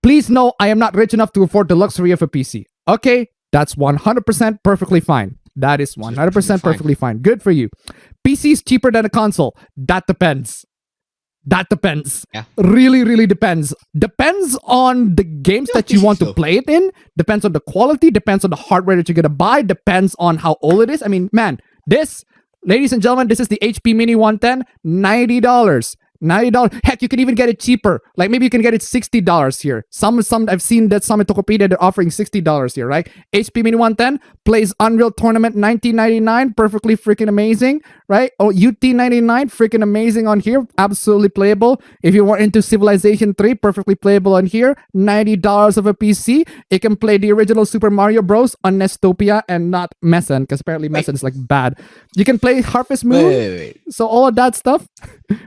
Please know I am not rich enough to afford the luxury of a PC. Okay, that's 100% perfectly fine. That is 100% perfectly fine. Good for you. PC is cheaper than a console. That depends. That depends. Yeah. Really, really depends. Depends on the games that you want to play it in. Depends on the quality. Depends on the hardware that you're going to buy. Depends on how old it is. I mean, man, this, ladies and gentlemen, this is the HP Mini 110. $90. $90. Heck, you can even get it cheaper. Like maybe you can get it $60 here. Some I've seen that some at Tokopedia they're offering $60 here, right? HP Mini 110 plays Unreal Tournament 1999, perfectly freaking amazing, right? Oh, UT 99, freaking amazing on here, absolutely playable. If you were into Civilization 3, perfectly playable on here. $90 of a PC. It can play the original Super Mario Bros. On Nestopia and not Messen, because apparently Messen is like bad. You can play Harvest Moon. Wait. So all of that stuff.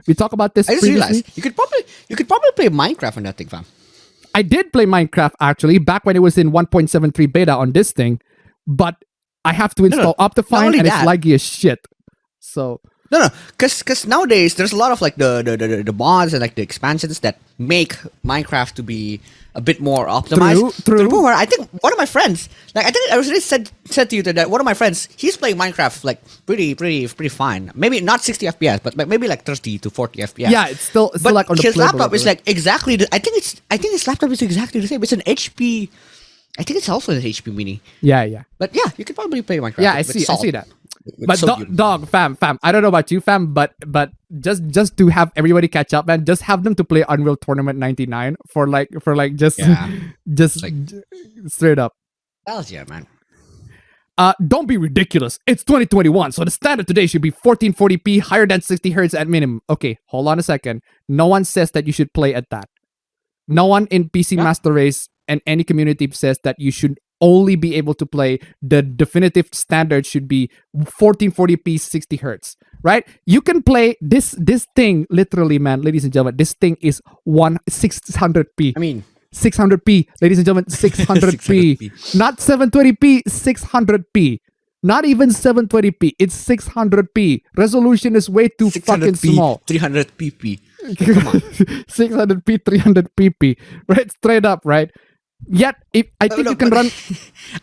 We talk about this. I just realized you could probably play Minecraft on that thing, fam. I did play Minecraft actually back when it was in 1.73 beta on this thing, but I have to install Optifine and it's laggy as shit. So no, because nowadays there's a lot of like the mods and like the expansions that make Minecraft to be a bit more optimized. True. To the point where I think one of my friends, like I think I already said to you that one of my friends, he's playing Minecraft like pretty fine. Maybe not 60 FPS, but maybe like 30 to 40 FPS. Yeah, it's still like on the his laptop level, is like exactly. I think his laptop is exactly the same. It's an HP. I think it's also an HP Mini. Yeah. But yeah, you could probably play Minecraft. Yeah, I see that. But dog, fam, I don't know about you, fam, but just to have everybody catch up, man, just have them to play Unreal Tournament 99 for just like, straight up. Hells yeah, man. Don't be ridiculous. It's 2021, so the standard today should be 1440p, higher than 60 hertz at minimum. Okay, hold on a second. No one says that you should play at that. No one in PC Master Race and any community says that you should only be able to play. The definitive standard should be 1440p 60 hertz, right? You can play this thing literally, man, ladies and gentlemen. This thing is 600p. I mean 600p, ladies and gentlemen, 600p. Not 720p, 600p. Not even 720p. It's 600p. Resolution is way too fucking small. 300pp. Come on. 600p, 300pp. Right? Straight up, right? Yet, if I think you can run.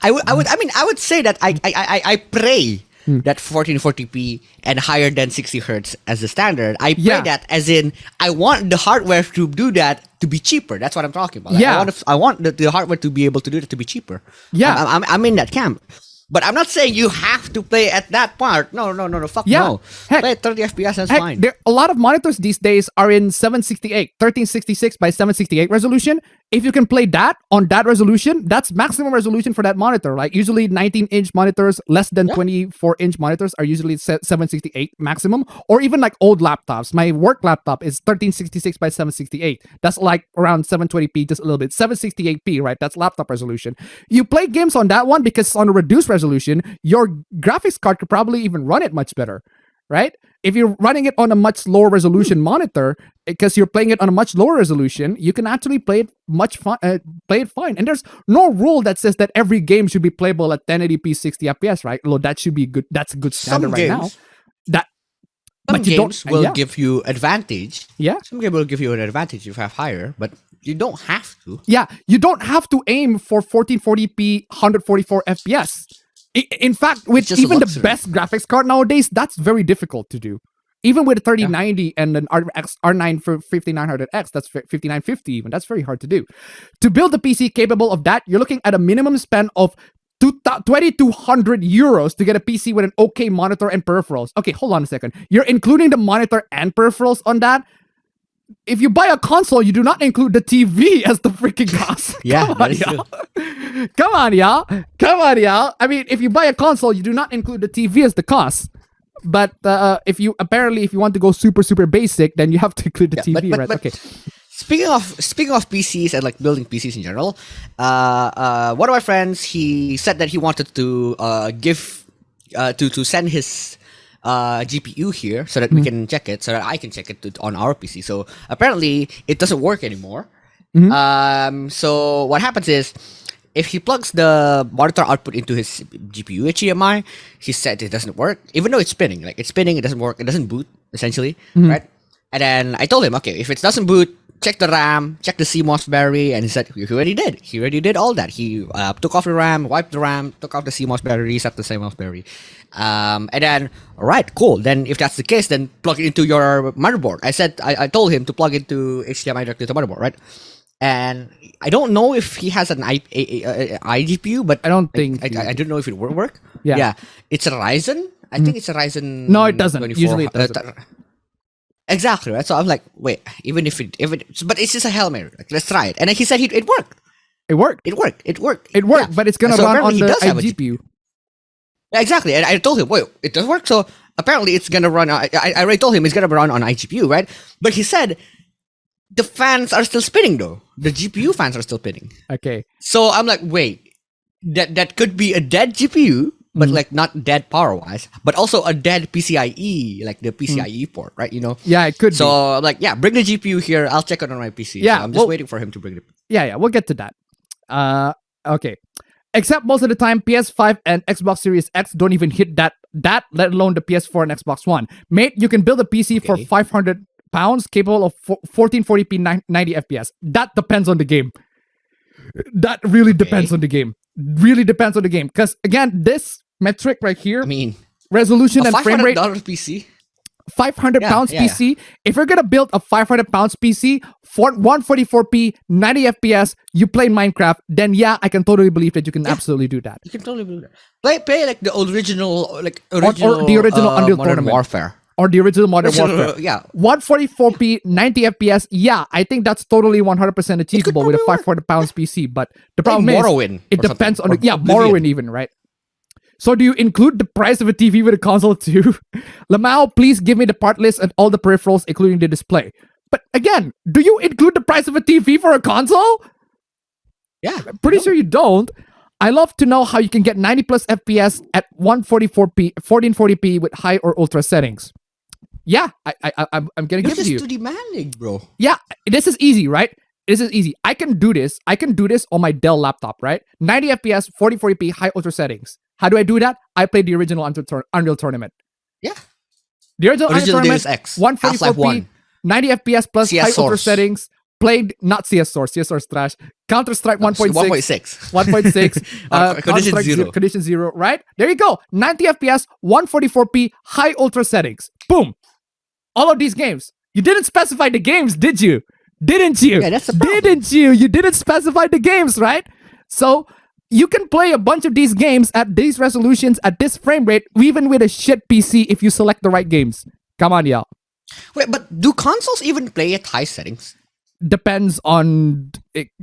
I would say that I pray that 1440p and higher than 60 hertz as the standard. I pray that as in I want the hardware to do that to be cheaper. That's what I'm talking about. Like, I want the hardware to be able to do that to be cheaper. Yeah, I'm in that camp. But I'm not saying you have to play at that part. No, fuck no. Heck, play at 30 FPS, that's fine. A lot of monitors these days are in 768, 1366 by 768 resolution. If you can play that on that resolution, that's maximum resolution for that monitor. Like usually 19-inch monitors, less than 24-inch monitors are usually 768 maximum. Or even like old laptops. My work laptop is 1366 by 768. That's like around 720p, just a little bit. 768p, right? That's laptop resolution. You play games on that one because it's on a reduced resolution, your graphics card could probably even run it much better, right? If you're running it on a much lower resolution monitor, because you're playing it on a much lower resolution, you can actually play it fine. And there's no rule that says that every game should be playable at 1080p 60 FPS, right? Although that should be good. That's a good standard right now. Some games will give you advantage. Yeah. Some games will give you an advantage if you have higher, but you don't have to. Yeah, you don't have to aim for 1440p 144 FPS. In fact, with even the best graphics card nowadays, that's very difficult to do. Even with a 3090 and an R9 for 5900X, that's 5950 even, that's very hard to do. To build a PC capable of that, you're looking at a minimum spend of 2,200 euros to get a PC with an okay monitor and peripherals. Okay, hold on a second. You're including the monitor and peripherals on that? If you buy a console, you do not include the TV as the freaking cost. Yeah, that is true. Come on, y'all. I mean, if you buy a console, you do not include the TV as the cost. But if you want to go super basic, then you have to include the TV, right? Okay. Speaking of PCs and like building PCs in general, one of my friends, he said that he wanted to to send his GPU here so that we can check it, so that I can check it on our PC. So apparently it doesn't work anymore. So what happens is, if he plugs the monitor output into his GPU HDMI, he said it doesn't work, even though it's spinning. Like it's spinning, it doesn't work, it doesn't boot essentially, right? And then I told him, okay, if it doesn't boot, check the RAM, check the CMOS battery, and he said he already did. He already did all that. He took off the RAM, wiped the RAM, took off the CMOS battery, reset the CMOS battery, and then all right, cool. Then if that's the case, then plug it into your motherboard. I told him to plug into HDMI directly to motherboard, right? And I don't know if he has an iGPU, but I don't think I don't know if it will work. Yeah. It's a Ryzen. I think it's a Ryzen. No, it doesn't. 24. Usually it doesn't. Exactly, right? So I'm like, wait, even if it, but it's just a Hail Mary. Like, let's try it. And then he said it worked. It worked. It worked. It worked. It worked, Yeah. but it's gonna So run apparently on he the does have a iGPU. Yeah, exactly. And I told him, wait, it does work. So apparently it's gonna run. I already told him it's gonna run on iGPU, right? But he said the fans are still spinning though. The GPU fans are still spinning. Okay. So I'm like, wait, that could be a dead GPU, but like not dead power wise, but also a dead PCIe, like the PCIe port, right? You know? Yeah, it could So be. I'm like, yeah, bring the GPU here. I'll check it on my PC. Yeah, So I'm just well- waiting for him to bring it. Yeah, we'll get to that. Okay. Except most of the time, PS5 and Xbox Series X don't even hit that, let alone the PS4 and Xbox One. Mate, you can build a PC for Okay. £500 capable of 1440p 90 FPS. That depends on the game. That really depends on the game. Really depends on the game. Because again, this metric right here, I mean, resolution a and frame rate, $500 PC. £500 Yeah, PC. If you're gonna build a £500 PC for 144p 90 FPS, you play Minecraft, then yeah, I can totally believe that you can absolutely do that. You can totally do that. Play like the original, or the original Unreal Modern Tournament. Warfare. Or the original Modern Original, Warfare. yeah. 144p 90 FPS, yeah, I think that's totally 100% achievable with a probably £500 PC. But the problem is, Morrowind it or depends on something, the, or Morrowind even, right? So do you include the price of a TV with a console too? Lamau, please give me the part list and all the peripherals, including the display. But again, do you include the price of a TV for a console? Yeah. Pretty sure you don't. I love to know how you can get 90 plus FPS at 1440p with high or ultra settings. Yeah, I'm gonna You're give it just to you. too demanding, bro. Yeah, this is easy, right? This is easy. I can do this. I can do this on my Dell laptop, right? 90 FPS, 4040p, high ultra settings. How do I do that? I played the original Unreal Tournament. Yeah. The original Unreal Original Tournament, Deus Ex. 144p, Half-Life 1. 90 FPS plus CS high ultra Source. settings. Played not CS Source. CS Source trash. Counter Strike 1.6. 1.6. 1.6. Condition Counter-Strike 0. Condition 0, right? There you go. 90 FPS, 144p, high ultra settings. Boom. All of these games. You didn't specify the games, did you? Didn't you? Yeah, that's the problem. Didn't you? You didn't specify the games, right? So you can play a bunch of these games at these resolutions, at this frame rate, even with a shit PC if you select the right games. Come on, y'all. Wait, but do consoles even play at high settings? Depends on...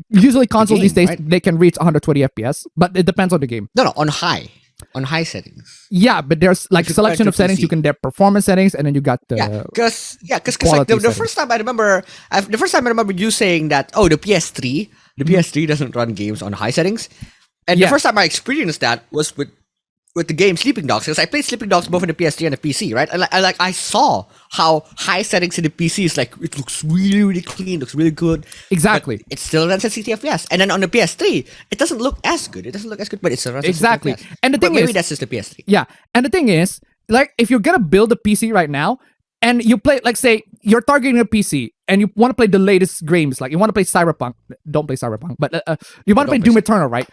usually consoles game, these days, right? they can reach 120 FPS, but it depends on the game. No, on high. On high settings. Yeah, but there's like If you selection compare of to settings. PC. You can get performance settings, and then you got the... Because like quality the settings. first time I remember, you saying that the PS3 doesn't run games on high settings, and Yeah. the first time I experienced that was with the game Sleeping Dogs, because I played Sleeping Dogs both in the PS3 and the PC, right? And I saw how high settings in the PC is like it looks really really clean, looks really good. Exactly. But it still runs at 60 FPS, and then on the PS3 it doesn't look as good. It doesn't look as good, but it still runs Exactly. at 60 FPS. And the But thing maybe is- that's just the PS3. Yeah, and the thing is, like, if you're gonna build a PC right now, and you play, like, say, you're targeting a PC, and you want to play the latest games, like, you want to play Cyberpunk, don't play Cyberpunk, but you want to play Don't play Doom Eternal, right?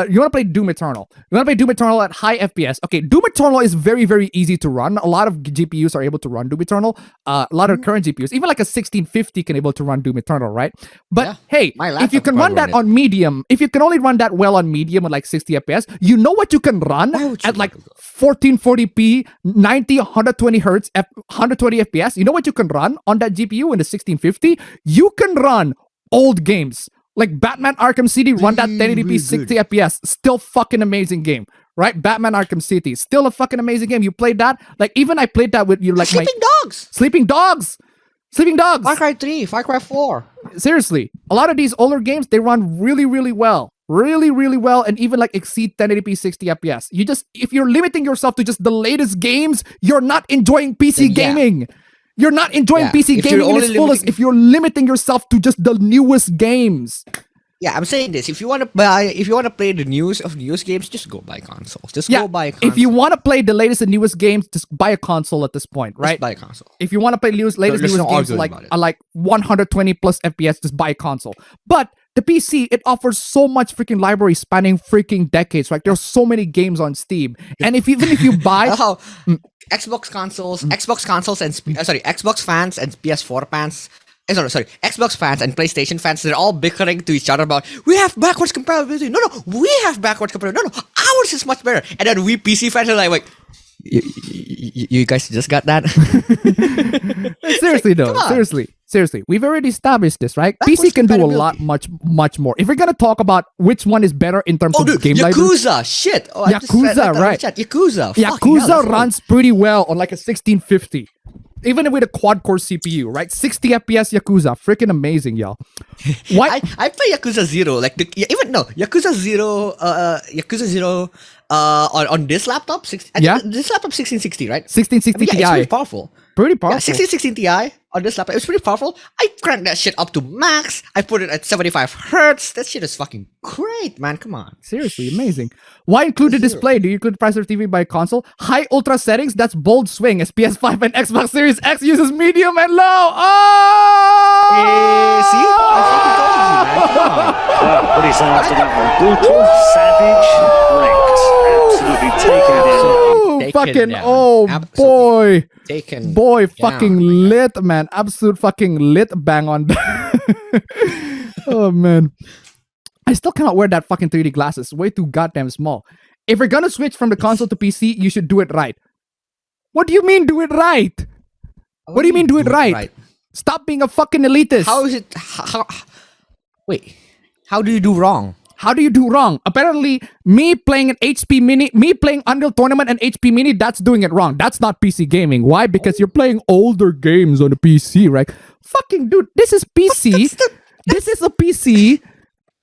You want to play Doom Eternal. You want to play Doom Eternal at high FPS. Okay, Doom Eternal is very, very easy to run. A lot of GPUs are able to run Doom Eternal. A lot of current GPUs, even like a 1650 can able to run Doom Eternal, right? But Yeah, hey, my if you laptop can can run that run it. on medium, if you can only run that well on medium with like 60 FPS, you know what you can run Why would you at like want to 1440p, 90, 120 hertz, 120 FPS. You know what you can run on that GPU in the 1650? You can run old games like Batman Arkham City, run that 1080p, Really 60 FPS. Still fucking amazing game, right? Batman Arkham City, still a fucking amazing game. You played that? Like, even I played that with you, like Sleeping Dogs, Sleeping Dogs. Sleeping Dogs. Far Cry 3, Far Cry 4. Seriously, a lot of these older games, they run really, really well. Really, really well, and even like exceed 1080p 60 FPS. You just, if you're limiting yourself to just the latest games, you're not enjoying PC Yeah. gaming. You're not enjoying Yeah. PC If you're gaming in only its fullest limiting- if you're limiting yourself to just the newest games. Yeah, I'm saying this. If you want to play the newest games, just go buy consoles. Just go buy a console. If you want to play the latest and newest games, just buy a console at this point, right? Just buy a console. If you want to play latest there's newest no games arguing about it. like 120 plus FPS, just buy a console. But the PC, it offers so much freaking library spanning freaking decades. Right? There's so many games on Steam, and even if you buy, how Xbox consoles and Xbox fans and PS4 fans. Sorry, Xbox fans and PlayStation fans, they're all bickering to each other about, we have backwards compatibility. No, we have backwards compatibility. No, ours is much better. And then we PC fans are like you guys just got that? Seriously though, seriously. We've already established this, right? PC can do a lot, much more. If we're gonna talk about which one is better in terms of game library. Yakuza, shit. Oh, Yakuza, right? Yakuza. Yakuza runs pretty well on like a 1650. Even with a quad-core CPU, right? 60 FPS Yakuza. Freaking amazing, y'all. Why? I play Yakuza 0. Yakuza 0 on this laptop. This laptop 1660, right? 1660 Ti. It's pretty powerful. Pretty powerful. Yeah, 1616 Ti on this laptop. It's pretty powerful. I cranked that shit up to max. I put it at 75 hertz. That shit is fucking great, man. Come on. Seriously, amazing. Why include the display? Do you include price of TV by console? High ultra settings, that's bold swing as PS5 and Xbox Series X uses medium and low. Oh! See? I fucking told you, man. Come on. What do you say after that one? Brutal, savage, wrecked. Absolutely taken it in. Fucking down. Boy, taken fucking down, lit, man. Absolute fucking lit bang on. Oh man, I still cannot wear that fucking 3D glasses. Way too goddamn small. If you're gonna switch from the console to PC, you should do it right. What do you mean do it right? What do you mean do it right? Stop being a fucking elitist. How is it? Wait, how do you do wrong? How do you do wrong? Apparently, me playing an HP Mini, me playing Unreal Tournament and HP Mini, that's doing it wrong. That's not PC gaming. Why? Because you're playing older games on the PC, right? Fucking dude, this is PC. This is a PC,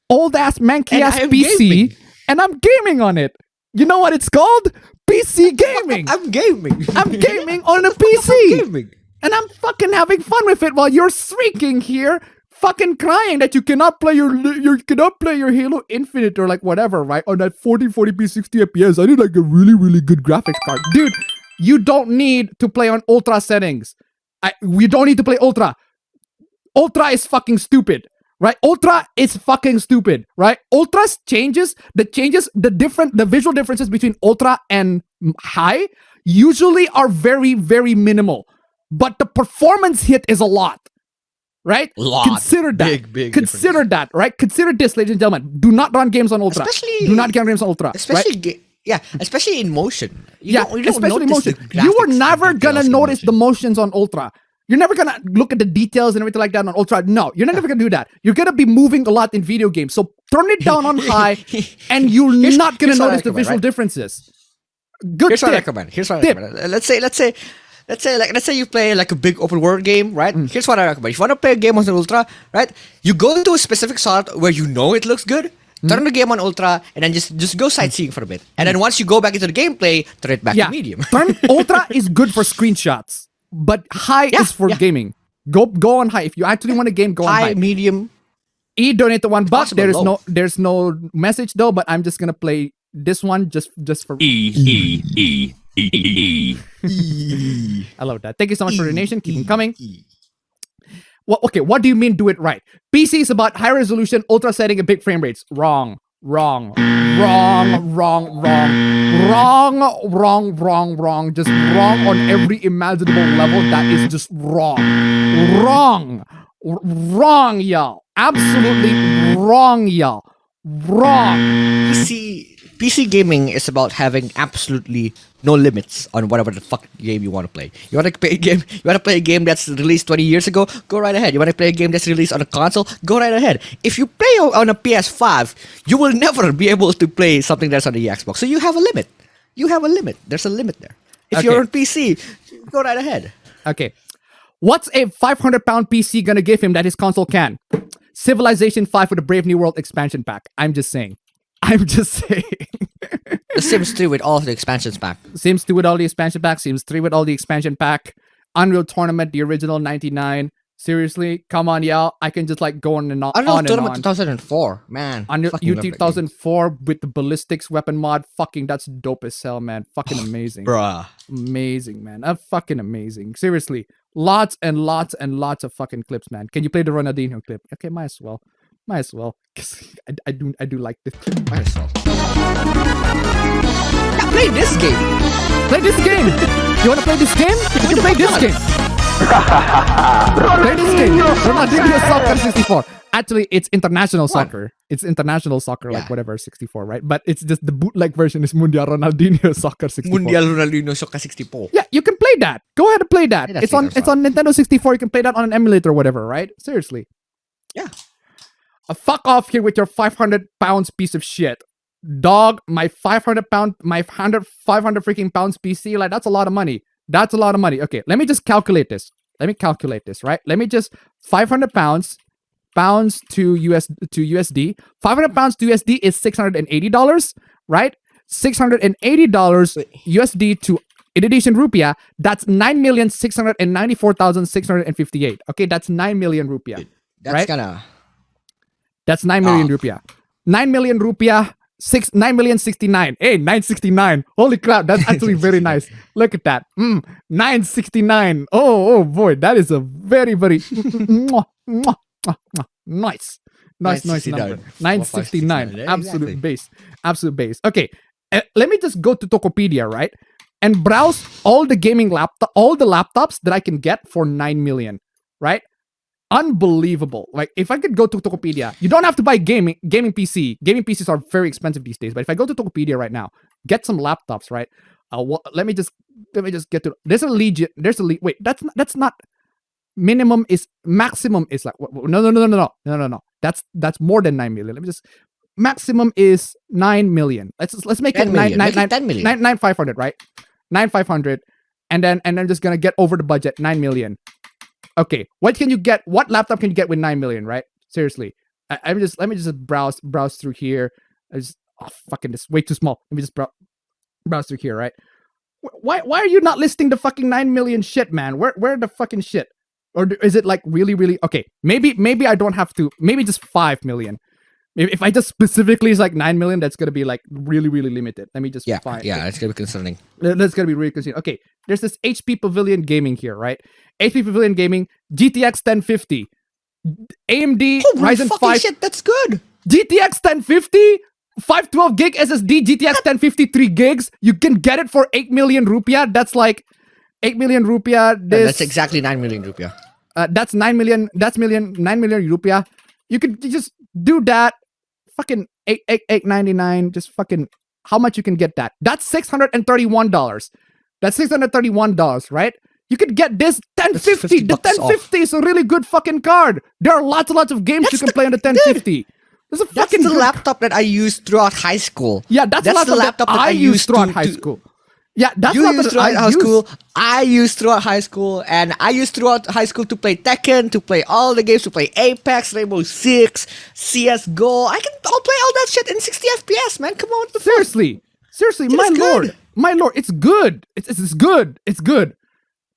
old ass manky ass PC, gaming. And I'm gaming on it. You know what it's called? PC gaming. I'm gaming. I'm gaming on a PC. And I'm fucking having fun with it while you're shrieking here. Fucking crying that you cannot play your Halo Infinite or like whatever, right? On that 1440p 60 FPS. I need like a really good graphics card. Dude, you don't need to play on ultra settings. We don't need to play ultra. Ultra is fucking stupid, right? Ultra is fucking stupid, right? Ultra's the visual differences between ultra and high usually are very minimal, but the performance hit is a lot. Right? Consider that. Big Consider difference. that, right? Consider this, ladies and gentlemen. Do not run games on ultra. Do not run games on ultra. Especially, right? Especially in motion. Especially in motion. You are never gonna notice the motions on ultra. You're never gonna look at the details and everything like that on ultra. No, you're never gonna do that. You're gonna be moving a lot in video games. So turn it down on high, and you're not gonna notice the visual differences. Good Here's tip. what I recommend. Let's say you play like a big open world game, right? Here's what I recommend. If you want to play a game on ultra, right? You go into a specific slot where you know it looks good, turn the game on ultra, and then just go sightseeing for a bit. And then once you go back into the gameplay, turn it back to medium. Ultra is good for screenshots, but high is for gaming. Go on high. If you actually want a game, go on high. Medium. E donate the $1. There's no message though, but I'm just gonna play this one just for E. I love that. Thank you so much for the donation. Keep them coming. Well, okay, what do you mean do it right? PC is about high resolution, ultra setting, and big frame rates. Wrong. Just wrong on every imaginable level. That is just wrong, y'all. Absolutely wrong, y'all. Wrong. PC gaming is about having absolutely no limits on whatever the fuck game you want to play. You want to play a game? You want to play a game that's released 20 years ago? Go right ahead. You want to play a game that's released on a console? Go right ahead. If you play on a PS5, you will never be able to play something that's on the Xbox. So you have a limit. There's a limit there. If you're on PC, go right ahead. Okay. What's a 500-pound PC gonna give him that his console can? Civilization 5 with a Brave New World expansion pack. I'm just saying. The Sims 3 with all of the expansions pack. Sims 2 with all the expansion pack. Sims 3 with all the expansion pack. Unreal Tournament, the original 99. Seriously, come on, y'all. I can just like go on and on, Unreal on and Tournament on. 2004, man. Unreal Fucking love that game. 2004 with the ballistics weapon mod. Fucking, that's dope as hell, man. Fucking amazing. Bruh. Amazing, man. Fucking amazing. Seriously. Lots and lots and lots of fucking clips, man. Can you play the Ronaldinho clip? Okay, might as well. Might as well. 'Cause I do like this clip. Might as well. Yeah, play this game. Play this game! You wanna play this game? You can play this game! Play this game! Ronaldinho Soccer 64. Actually, it's international soccer. It's international soccer, like Yeah. whatever, 64, right? But it's just the bootleg version is Mundial Ronaldinho Soccer 64. Mundial Ronaldinho Soccer 64. Yeah, you can play that. Go ahead and play that. Yeah, that's It's on it as it's on Nintendo 64. You can play that on an emulator or whatever, right? Seriously. Yeah. Fuck off here with your 500 pounds piece of shit. Dog, my 500 freaking pounds PC, like that's a lot of money. That's a lot of money. Okay, let me just calculate this. Right? Let me just 500 pounds to USD. 500 pounds to USD is $680, right? $680 USD to Indonesian rupiah, that's 9,694,658. Okay, that's 9 million rupiah. That's right? kinda. That's 9 million rupiah. 9 million rupiah, 9,069,000. Hey, 969. Holy crap, that's actually very nice. Look at that. 969. Oh boy, that is a very, very nice. Nice number. 969. Yeah, Absolute exactly. base. Absolute base. Okay, let me just go to Tokopedia, right? And browse all the laptops that I can get for 9 million, right? Unbelievable. Like, if I could go to Tokopedia, you don't have to buy gaming PC. Gaming PCs are very expensive these days. But if I go to Tokopedia right now, get some laptops, right? Let me just get to. There's a Legion. Wait, that's not. Maximum is like no. That's more than 9 million. Let me just. Maximum is 9 million. Let's make 10 it million. 9 10 million. 9,500, right? 9,500, and then just gonna get over the budget 9 million. Okay, what laptop can you get with 9 million, right? Seriously. Let me just browse through here. Fucking this way too small. Let me just browse through here, right? Why are you not listing the fucking 9 million shit, man? Where the fucking shit? Or is it like really okay, maybe I don't have to, maybe just 5 million. If I just specifically is like 9 million, that's gonna be like really limited. Let me just find. Yeah, it's gonna be concerning. That's gonna be really concerning. Okay, there's this HP Pavilion Gaming here, right? HP Pavilion Gaming, GTX 1050, AMD Ryzen 5. Shit, that's good. GTX 1050, 512 gig SSD, GTX 1050, 3 gigs. You can get it for 8 million rupiah. That's like 8 million rupiah. That's exactly 9 million rupiah. That's 9 million. That's 9 million rupiah. You could just do that. Fucking 899. Just fucking how much you can get that. That's $631. That's $631, right? You could get this 1050. The 1050 is a really good fucking card. There are lots of games you can play on the 1050. That's That's the laptop that I used throughout high school. Yeah, that's the laptop that I used throughout high school. Yeah, that's you not used throughout high school. I used throughout high school, and I used throughout high school to play Tekken, to play all the games, to play Apex, Rainbow Six, CS:GO. I'll play all that shit in 60 FPS, man. Come on, what the fuck? Seriously, Dude, my it's lord, good. it's good. It's good.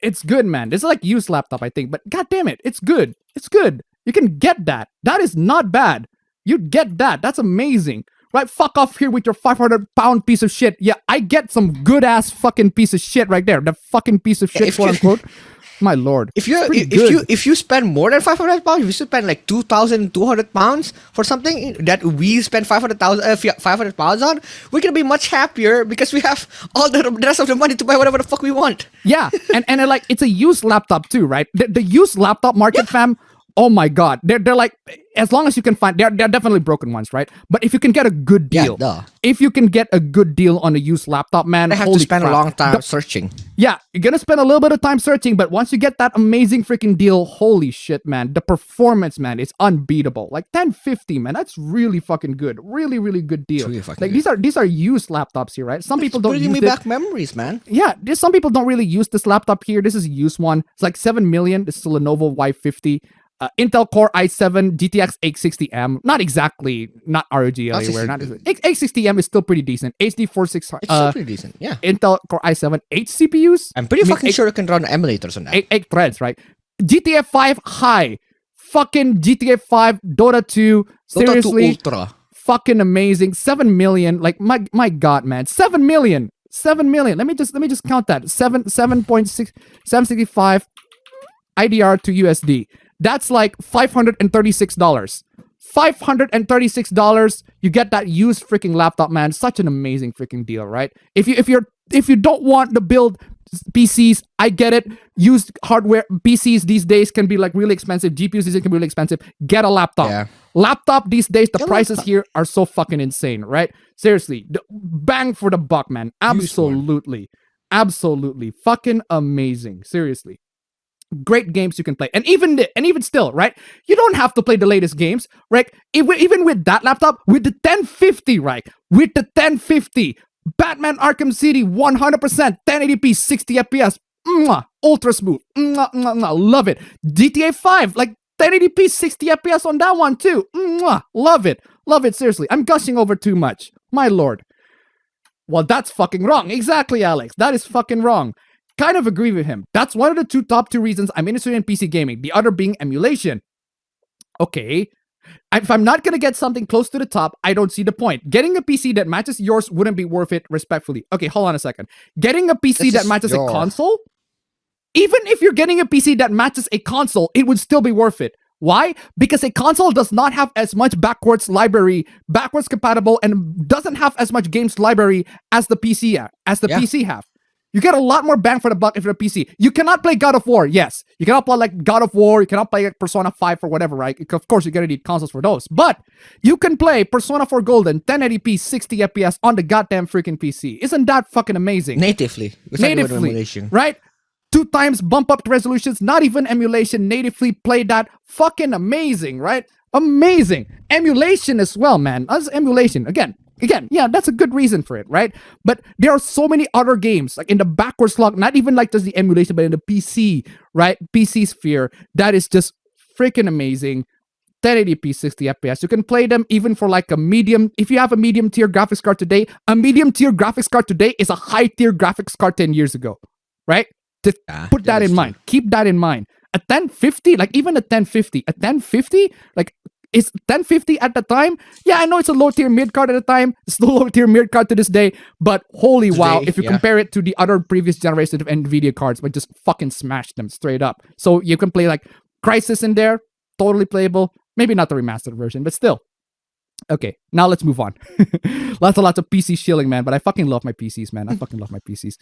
It's good, man. This is like used laptop, I think, but god damn it, it's good. It's good. You can get that. That is not bad. You'd get that. That's amazing. Right? Fuck off here with your 500-pound piece of shit. Yeah, I get some good ass fucking piece of shit right there. The fucking piece of shit, quote unquote. My lord. If you spend more than 500 pounds, if you spend like 2,200 pounds for something that we spend 500 pounds on, we're gonna be much happier because we have all the rest of the money to buy whatever the fuck we want. Yeah, and like it's a used laptop too, right? The used laptop market, fam. Oh my god, they're like, as long as you can find, they're definitely broken ones, right? But if you can get a good deal, if you can get a good deal on a used laptop, man, I have to spend a long time searching. Yeah, you're gonna spend a little bit of time searching, but once you get that amazing freaking deal, holy shit, man, the performance, man, is unbeatable. Like 1050, man, that's really fucking good, really good deal. Really fucking like good. these are used laptops here, right? Some people don't bringing use me it. back memories, man. Yeah, some people don't really use this laptop here. This is a used one. It's like 7 million. This is a Lenovo Y50. Intel Core i7 GTX 860M. Not exactly, not ROG anywhere. Not 860M is still pretty decent. HD 4600. It's still pretty decent. Yeah. Intel Core i7 8 CPUs. I'm pretty fucking sure you can run emulators on that. 8 threads, right? GTA 5 high. Fucking GTA 5, Dota 2. Seriously. Dota 2 Ultra. Fucking amazing. 7 million. Like my god, man. 7 million. 7 million. Let me just count that. 7.65 IDR to USD. That's like $536. $536. You get that used freaking laptop, man. Such an amazing freaking deal, right? If you don't want to build PCs, I get it. Used hardware PCs these days can be like really expensive. GPUs these days can be really expensive. Get a laptop. Yeah. Laptop these days, the Get a prices laptop. here are so fucking insane, right? Seriously, bang for the buck, man. Absolutely. Absolutely. Fucking amazing. Seriously. Great games you can play. And even still, right? You don't have to play the latest games, right? Even with that laptop, with the 1050, right? With the 1050, Batman Arkham City 100%, 1080p, 60 FPS, ultra smooth, love it. GTA 5, like 1080p, 60 FPS on that one too, love it, seriously. I'm gushing over too much, my lord. Well, that's fucking wrong. Exactly, Alex. That is fucking wrong. Kind of agree with him. That's one of the top two reasons I'm interested in PC gaming. The other being emulation. Okay. If I'm not going to get something close to the top, I don't see the point. Getting a PC that matches yours wouldn't be worth it, respectfully. Okay, hold on a second. Getting a PC that matches a console? Even if you're getting a PC that matches a console, it would still be worth it. Why? Because a console does not have as much backwards compatible, and doesn't have as much games library as the PC PC have. You get a lot more bang for the buck if you're a PC. You cannot play God of War, yes. You cannot play like God of War, you cannot play like Persona 5 or whatever, right? Of course, you're gonna need consoles for those. But you can play Persona 4 Golden, 1080p, 60 FPS on the goddamn freaking PC. Isn't that fucking amazing? Natively. Right? 2 times bump up resolutions, not even emulation, natively play that. Fucking amazing, right? Amazing. Emulation as well, man. As emulation, again, yeah, that's a good reason for it, right? But there are so many other games, like in the backwards log, not even like just the emulation, but in the PC, right? PC sphere, that is just freaking amazing. 1080p 60 FPS. You can play them even for like a medium. If you have a medium tier graphics card today, a medium tier graphics card today is a high tier graphics card 10 years ago, right? Just put that in mind. Keep that in mind. A 1050, like even a 1050, like is 1050 at the time? Yeah, I know it's a low tier mid card at the time. It's still low tier mid card to this day, but holy wow, if you compare it to the other previous generation of NVIDIA cards, but just fucking smash them straight up. So you can play like Crysis in there, totally playable. Maybe not the remastered version, but still. Okay, now let's move on. Lots of PC shilling, man, but I fucking love my PCs, man. I fucking love my PCs.